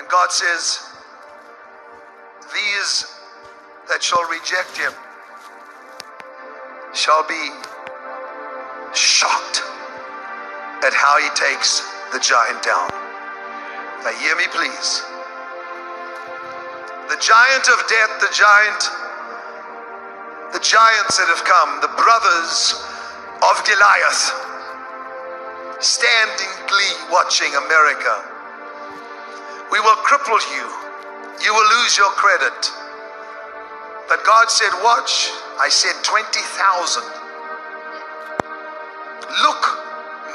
And God says, these that shall reject him shall be shocked at how he takes the giant down. Now hear me please. The giant of death, the giants that have come, the brothers of Goliath, stand in glee watching America. We will cripple you. You will lose your credit. But God said, watch. I said 20,000. Look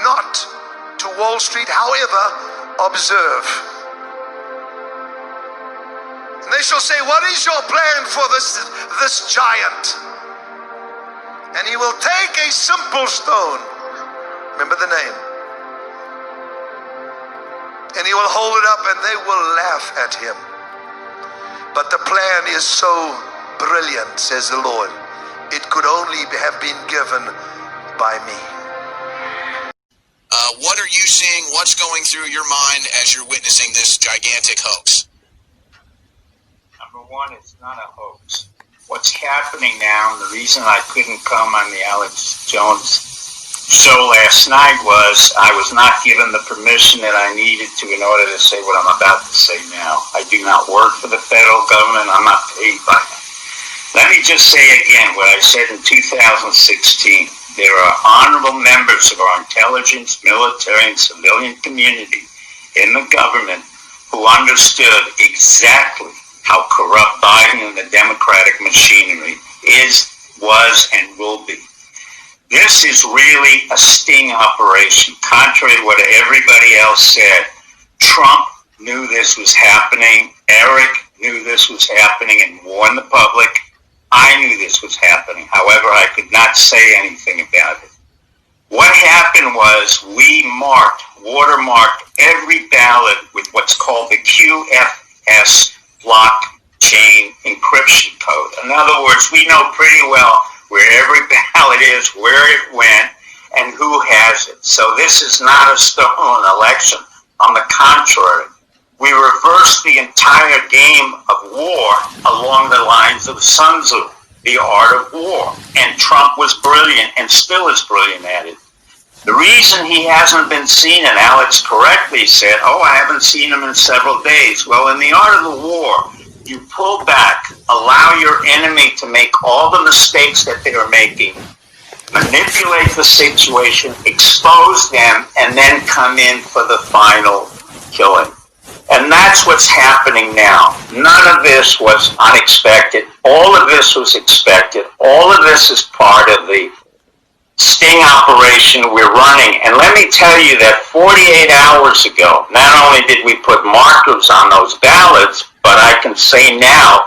not to Wall Street, however, observe. And they shall say, what is your plan for this giant? And he will take a simple stone. Remember the name. And he will hold it up and they will laugh at him. But the plan is so brilliant, says the Lord. It could only have been given by me. What are you seeing? What's going through your mind as you're witnessing this gigantic hoax? Number one, it's not a hoax. What's happening now, and the reason I couldn't come on the Alex Jones show last night was I was not given the permission that I needed to in order to say what I'm about to say now. I do not work for the federal government. I'm not paid by it. Let me just say again what I said in 2016. There are honorable members of our intelligence, military, and civilian community in the government who understood exactly how corrupt Biden and the Democratic machinery is, was, and will be. This is really a sting operation. Contrary to what everybody else said, Trump knew this was happening. Eric knew this was happening and warned the public. I knew this was happening. However, I could not say anything about it. What happened was we watermarked every ballot with what's called the QFS blockchain encryption code. In other words, we know pretty well where every ballot is, where it went, and who has it. So this is not a stolen election. On the contrary, we reversed the entire game of war along the lines of Sun Tzu, the art of war. And Trump was brilliant and still is brilliant at it. The reason he hasn't been seen, and Alex correctly said, I haven't seen him in several days. Well, in the art of the war, you pull back, allow your enemy to make all the mistakes that they are making, manipulate the situation, expose them, and then come in for the final killing. And that's what's happening now. None of this was unexpected. All of this was expected. All of this is part of the sting operation we're running. And let me tell you that 48 hours ago, not only did we put markers on those ballots, but I can say now,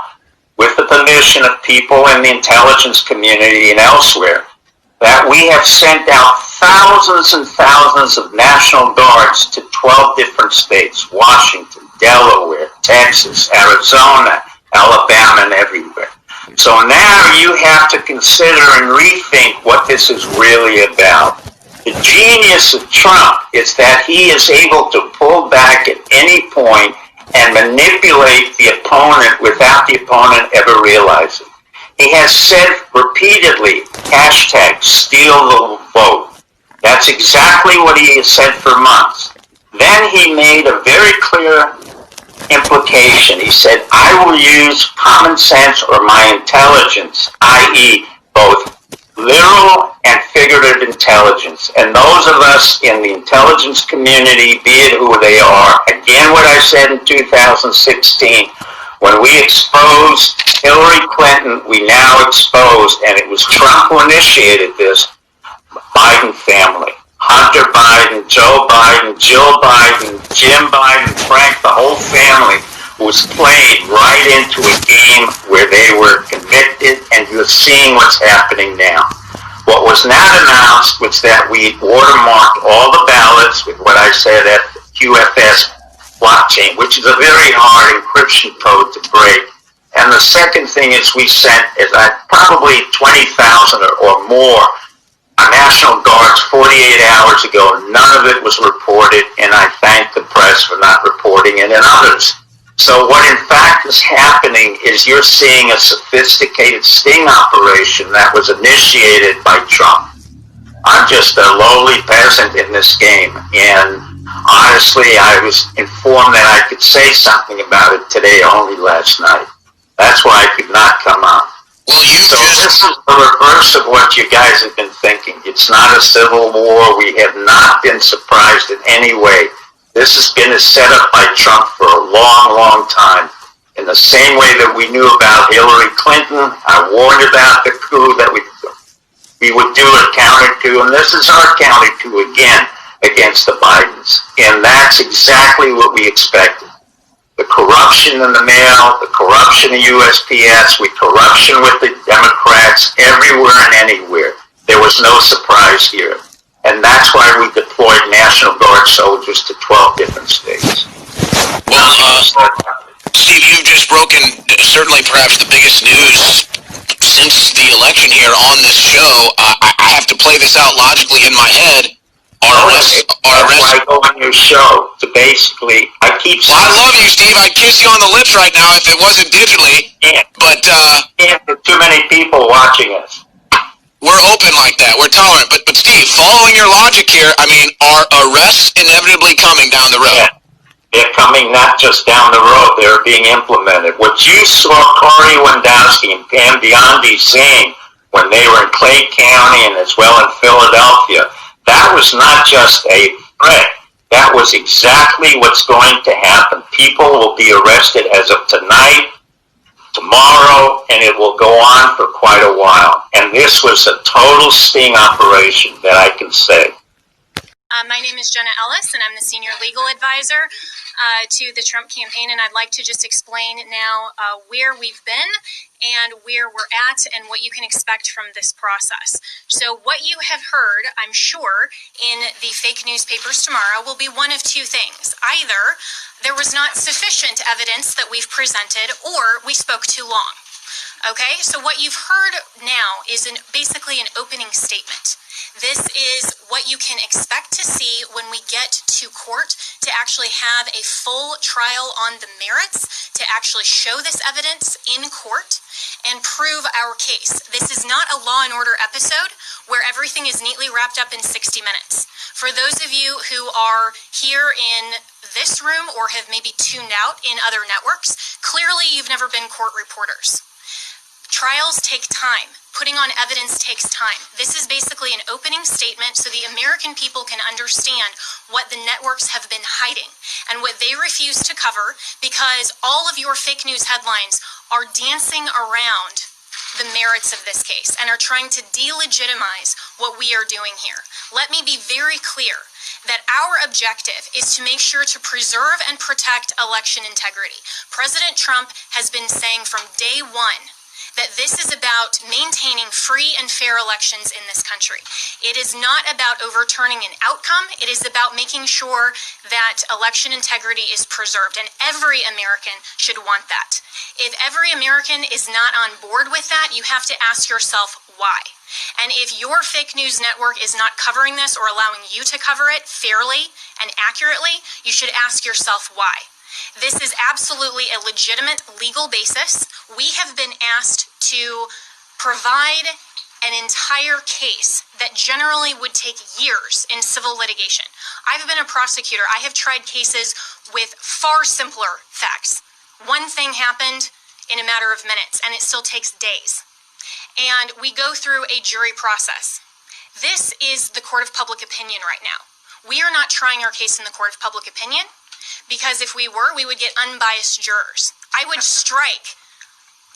with the permission of people in the intelligence community and elsewhere, that we have sent out thousands and thousands of National Guards to 12 different states: Washington, Delaware, Texas, Arizona, Alabama, and everywhere. So now you have to consider and rethink what this is really about. The genius of Trump is that he is able to pull back at any point and manipulate the opponent without the opponent ever realizing. He has said repeatedly, #steal the vote. That's exactly what he has said for months. Then he made a very clear implication. He said, I will use common sense or my intelligence, i.e. both literal and figurative intelligence. And those of us in the intelligence community, be it who they are, again what I said in 2016, when we exposed Hillary Clinton, we now exposed, and it was Trump who initiated this, Biden family. Hunter Biden, Joe Biden, Jill Biden, Jim Biden, Frank, the whole family was played right into a game where they were convicted, and you're seeing what's happening now. What was not announced was that we watermarked all the ballots with what I said at QFS blockchain, which is a very hard encryption code to break. And the second thing is we sent probably 20,000 or more National Guards 48 hours ago. None of it was reported, and I thank the press for not reporting it and others. So what in fact is happening is you're seeing a sophisticated sting operation that was initiated by Trump. I'm just a lowly peasant in this game, and honestly, I was informed that I could say something about it today only last night. That's why I could not come on. Well, So this is the reverse of what you guys have been thinking. It's not a civil war. We have not been surprised in any way. This has been set up by Trump for a long, long time. In the same way that we knew about Hillary Clinton, I warned about the coup that we would do a counter coup, and this is our counter coup again against the Bidens. And that's exactly what we expected. The corruption in the mail, the corruption in USPS, corruption with the Democrats, everywhere and anywhere. There was no surprise here. And that's why we deployed National Guard soldiers to 12 different states. Well, Steve, you've just broken certainly perhaps the biggest news since the election here on this show. I have to play this out logically in my head. That's why I go on your show to basically, I keep saying... Well, I love you, Steve. I'd kiss you on the lips right now if it wasn't digitally. Yeah. But, there are too many people watching us. We're open like that. We're tolerant. But Steve, following your logic here, I mean, are arrests inevitably coming down the road? Yeah. They're coming not just down the road, they're being implemented. What you saw Corey Wendowski and Pam Biondi saying when they were in Clay County and as well in Philadelphia, that was not just a threat. That was exactly what's going to happen. People will be arrested as of tonight, tomorrow, and it will go on for quite a while. And this was a total sting operation that I can say. My name is Jenna Ellis, and I'm the Senior Legal Advisor to the Trump campaign, and I'd like to just explain now where we've been and where we're at and what you can expect from this process. So what you have heard, I'm sure, in the fake newspapers tomorrow will be one of two things. Either there was not sufficient evidence that we've presented, or we spoke too long. Okay, so what you've heard now is basically an opening statement. This is what you can expect to see when we get to court to actually have a full trial on the merits, to actually show this evidence in court and prove our case. This is not a Law and Order episode where everything is neatly wrapped up in 60 minutes. For those of you who are here in this room or have maybe tuned out in other networks, clearly you've never been court reporters. Trials take time. Putting on evidence takes time. This is basically an opening statement so the American people can understand what the networks have been hiding and what they refuse to cover, because all of your fake news headlines are dancing around the merits of this case and are trying to delegitimize what we are doing here. Let me be very clear that our objective is to make sure to preserve and protect election integrity. President Trump has been saying from day one that this is about maintaining free and fair elections in this country. It is not about overturning an outcome. It is about making sure that election integrity is preserved, and every American should want that. If every American is not on board with that, you have to ask yourself why. And if your fake news network is not covering this or allowing you to cover it fairly and accurately, you should ask yourself why. This is absolutely a legitimate legal basis. We have been asked to provide an entire case that generally would take years in civil litigation. I've been a prosecutor. I have tried cases with far simpler facts. One thing happened in a matter of minutes, and it still takes days. And we go through a jury process. This is the court of public opinion right now. We are not trying our case in the court of public opinion, because if we were, we would get unbiased jurors. I would strike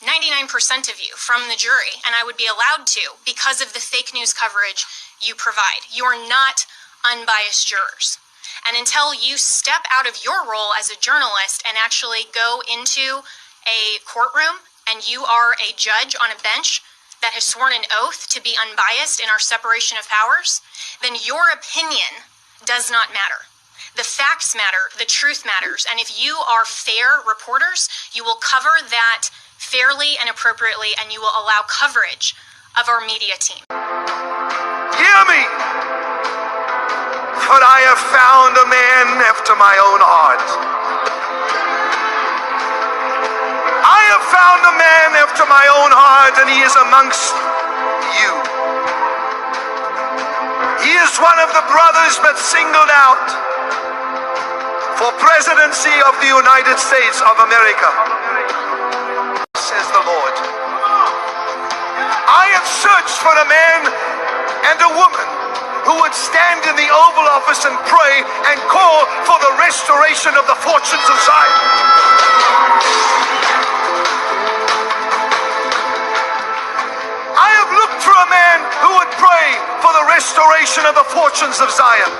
99% of you from the jury, and I would be allowed to because of the fake news coverage you provide. You are not unbiased jurors. And until you step out of your role as a journalist and actually go into a courtroom and you are a judge on a bench that has sworn an oath to be unbiased in our separation of powers, then your opinion does not matter. The facts matter, the truth matters, and if you are fair reporters, you will cover that fairly and appropriately, and you will allow coverage of our media team. Hear me! For I have found a man after my own heart. found a man after my own heart, and he is amongst you. He is one of the brothers that singled out for presidency of the United States of America, says the Lord. I have searched for a man and a woman who would stand in the Oval Office and pray and call for the restoration of the fortunes of Zion. I have looked for a man who would pray for the restoration of the fortunes of Zion.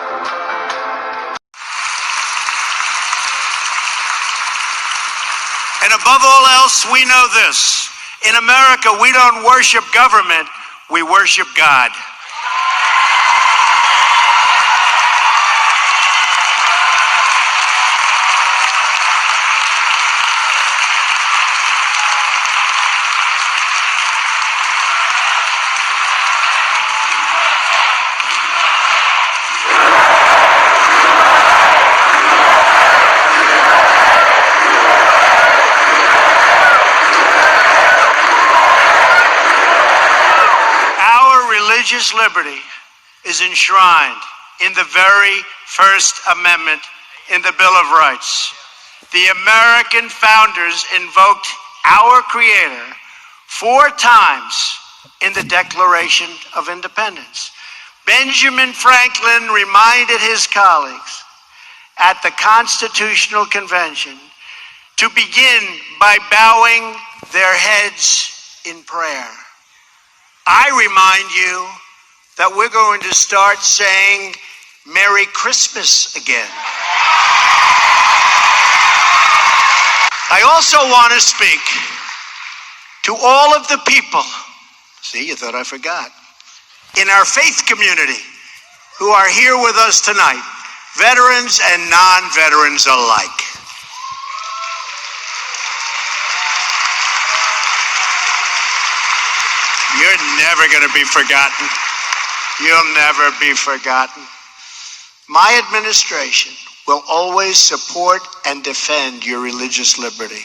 And above all else, we know this. In America, we don't worship government, we worship God. Religious liberty is enshrined in the very First Amendment in the Bill of Rights. The American founders invoked our Creator 4 times in the Declaration of Independence. Benjamin Franklin reminded his colleagues at the Constitutional Convention to begin by bowing their heads in prayer. I remind you that we're going to start saying Merry Christmas again. I also want to speak to all of the people, see, you thought I forgot, in our faith community who are here with us tonight, veterans and non-veterans alike. You're never going to be forgotten. You'll never be forgotten. My administration will always support and defend your religious liberty.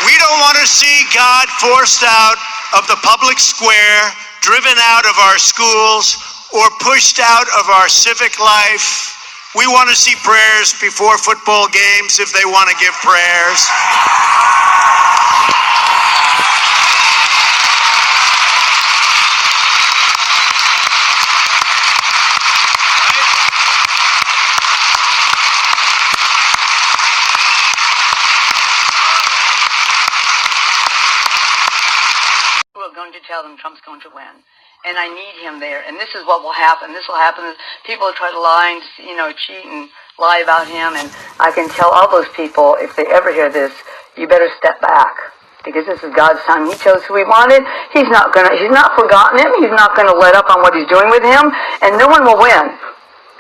We don't want to see God forced out of the public square, driven out of our schools, or pushed out of our civic life. We want to see prayers before football games if they want to give prayers. We're going to tell them Trump's going to win. And I need him there. And this is what will happen. This will happen. People will try to lie and, cheat and lie about him. And I can tell all those people, if they ever hear this, you better step back. Because this is God's time. He chose who he wanted. He's not forgotten him. He's not going to let up on what he's doing with him. And no one will win.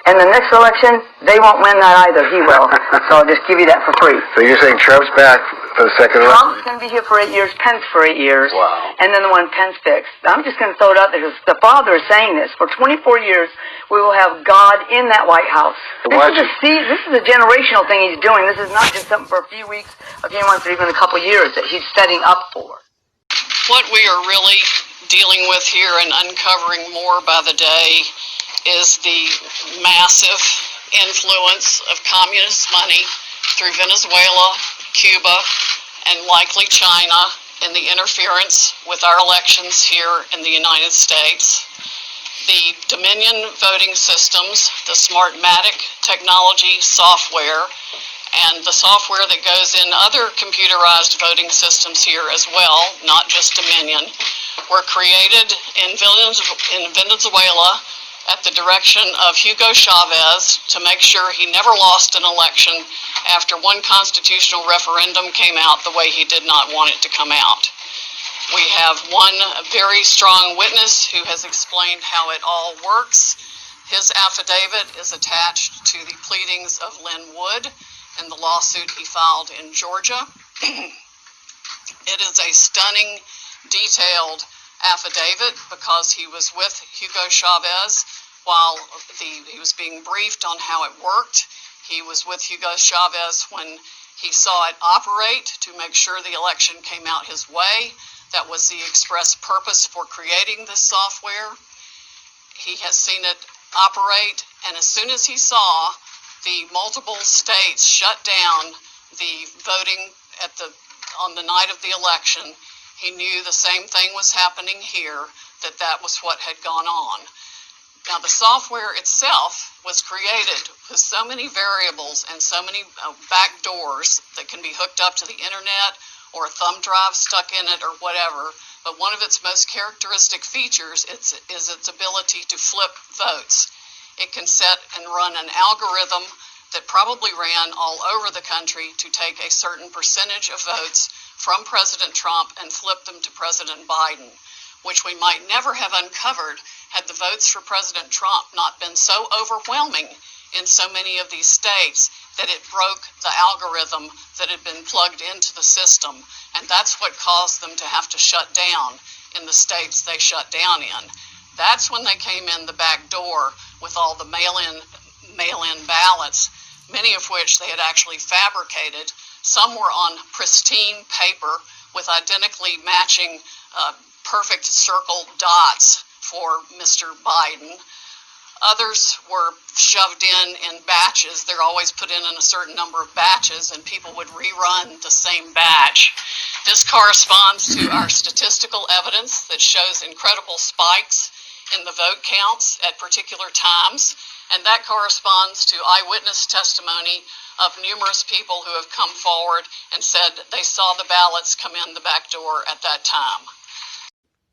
And the next election, they won't win that either. He will. So I'll just give you that for free. So you're saying Trump's back for the second election? Trump's going to be here for 8 years, Pence for 8 years. Wow. And then the one Pence picks. I'm just going to throw it out there because the father is saying this. For 24 years, we will have God in that White House. This is a generational thing he's doing. This is not just something for a few weeks, a few months, or even a couple years that he's setting up for. What we are really dealing with here and uncovering more by the day is the massive influence of communist money through Venezuela, Cuba, and likely China in the interference with our elections here in the United States. The Dominion voting systems, the Smartmatic technology software, and the software that goes in other computerized voting systems here as well, not just Dominion, were created in Venezuela at the direction of Hugo Chavez to make sure he never lost an election after one constitutional referendum came out the way he did not want it to come out. We have one very strong witness who has explained how it all works. His affidavit is attached to the pleadings of Lynn Wood in the lawsuit he filed in Georgia. It is a stunning, detailed affidavit because he was with Hugo Chavez while he was being briefed on how it worked. He was with Hugo Chavez when he saw it operate to make sure the election came out his way. That was the express purpose for creating this software. He has seen it operate, and as soon as he saw the multiple states shut down the voting on the night of the election, he knew the same thing was happening here, that was what had gone on. Now, the software itself was created with so many variables and so many back doors that can be hooked up to the internet or a thumb drive stuck in it or whatever. But one of its most characteristic features is its ability to flip votes. It can set and run an algorithm that probably ran all over the country to take a certain percentage of votes from President Trump and flip them to President Biden, which we might never have uncovered had the votes for President Trump not been so overwhelming in so many of these states that it broke the algorithm that had been plugged into the system. And that's what caused them to have to shut down in the states they shut down in. That's when they came in the back door with all the mail-in ballots, many of which they had actually fabricated. Some were on pristine paper with identically matching perfect circle dots for Mr. Biden. Others were shoved in batches. They're always put in a certain number of batches, and people would rerun the same batch. This corresponds to our statistical evidence that shows incredible spikes in the vote counts at particular times, and that corresponds to eyewitness testimony of numerous people who have come forward and said they saw the ballots come in the back door at that time.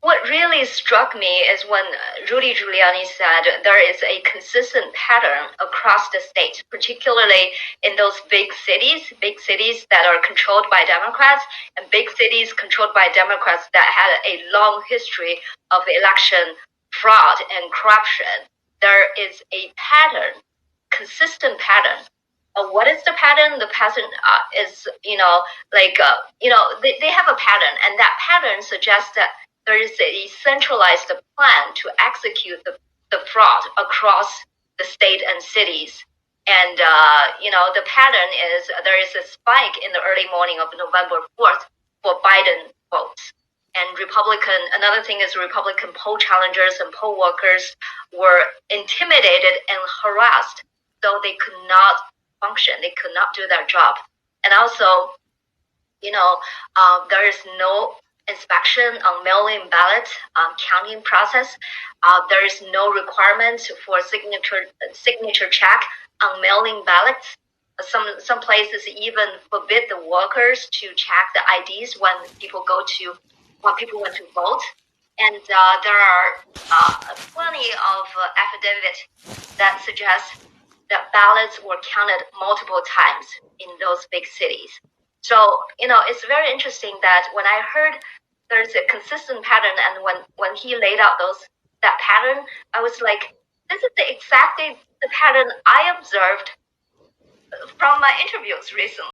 What really struck me is when Rudy Giuliani said there is a consistent pattern across the state, particularly in those big cities that are controlled by Democrats and big cities controlled by Democrats that had a long history of election fraud and corruption. There is a pattern, consistent pattern. What is the pattern? The pattern is, they have a pattern, and that pattern suggests that there is a centralized plan to execute the fraud across the state and cities. And, the pattern is there is a spike in the early morning of November 4th for Biden votes. And another thing is Republican poll challengers and poll workers were intimidated and harassed, so they could not function. They could not do their job. And also, there is no inspection on mail-in ballot counting process. There is no requirement for signature check on mail-in ballots. Some places even forbid the workers to check the IDs when people want to vote. And there are plenty of affidavits that suggest that ballots were counted multiple times in those big cities. So, it's very interesting that when I heard there's a consistent pattern, and when he laid out that pattern, I was like, this is exactly the pattern I observed from my interviews recently.